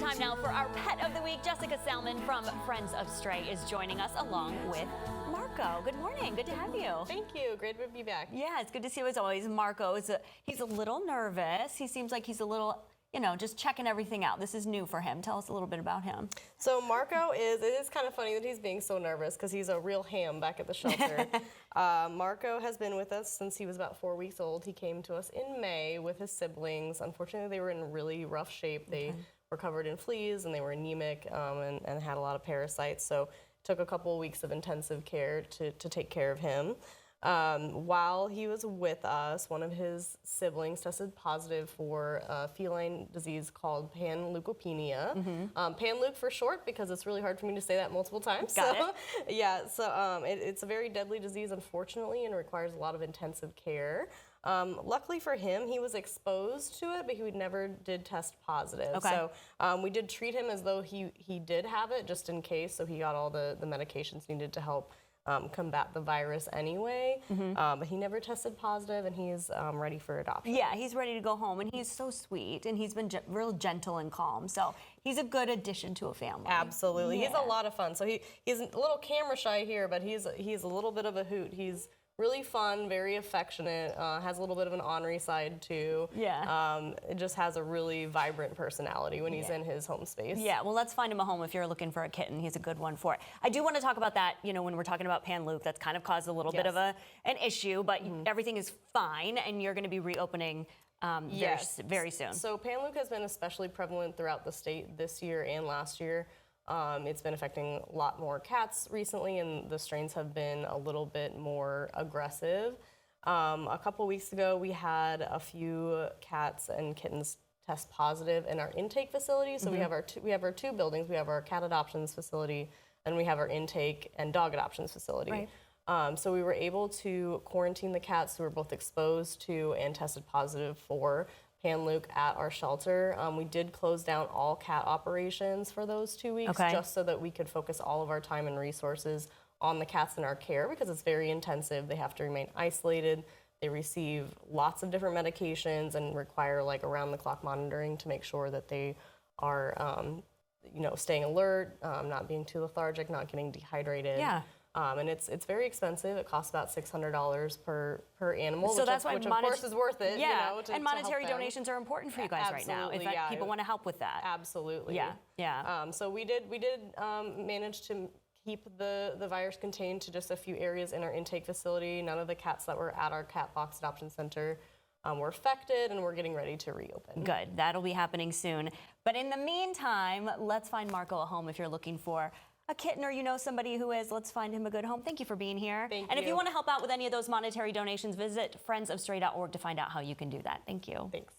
time now for our Pet of the Week. Jessica Salmon from Friends of Stray is joining us along with Marco. Good morning. Good to have you. Thank you. Great to be back. Yeah, it's good to see you as always. Marco he's a little nervous. He seems like he's a little, just checking everything out. This is new for him. Tell us a little bit about him. So Marco it is kind of funny that he's being so nervous because he's a real ham back at the shelter. Marco has been with us since he was about 4 weeks old. He came to us in May with his siblings. Unfortunately, they were in really rough shape. They were covered in fleas and they were anemic and had a lot of parasites. So it took a couple of weeks of intensive care to take care of him. While he was with us, one of his siblings tested positive for a feline disease called panleukopenia. Panleuc for short, because it's really hard for me to say that multiple times. Got it. Yeah, so it's a very deadly disease, unfortunately, and requires a lot of intensive care. Luckily for him, he was exposed to it, but he never did test positive. Okay. So we did treat him as though he did have it, just in case, so he got all the medications needed to help combat the virus anyway, but he never tested positive, and he's ready for adoption. Yeah, he's ready to go home, and he's so sweet, and he's been real gentle and calm, so he's a good addition to a family. Absolutely. Yeah. He's a lot of fun. So he's a little camera shy here, but he's a little bit of a hoot. He's really fun, very affectionate, has a little bit of an ornery side too. Yeah. It just has a really vibrant personality when he's in his home space. Yeah, well, let's find him a home if you're looking for a kitten. He's a good one for it. I do want to talk about that, when we're talking about Panleuc, that's kind of caused a little bit of an issue, but everything is fine, and you're going to be reopening very soon. So Panleuc has been especially prevalent throughout the state this year and last year. It's been affecting a lot more cats recently, and the strains have been a little bit more aggressive. A couple weeks ago, we had a few cats and kittens test positive in our intake facility. So we have our two buildings. We have our cat adoptions facility, and we have our intake and dog adoptions facility. Right. So we were able to quarantine the cats who were both exposed to and tested positive for Panleuc at our shelter. We did close down all cat operations for those 2 weeks, just so that we could focus all of our time and resources on the cats in our care, because it's very intensive. They have to remain isolated. They receive lots of different medications and require around-the-clock monitoring to make sure that they are, staying alert, not being too lethargic, not getting dehydrated. Yeah. And it's very expensive. It costs about $600 per animal, so that's why which of course is worth it. Yeah, and monetary donations are important for you guys right now. If people want to help with that. Absolutely. Yeah, yeah. So we did manage to keep the virus contained to just a few areas in our intake facility. None of the cats that were at our cat box adoption center were affected, and we're getting ready to reopen. Good. That'll be happening soon. But in the meantime, let's find Marco a home if you're looking for a kitten, or somebody who is. Let's find him a good home. Thank you for being here. Thank you. And if you want to help out with any of those monetary donations, visit friendsofstray.org to find out how you can do that. Thank you. Thanks.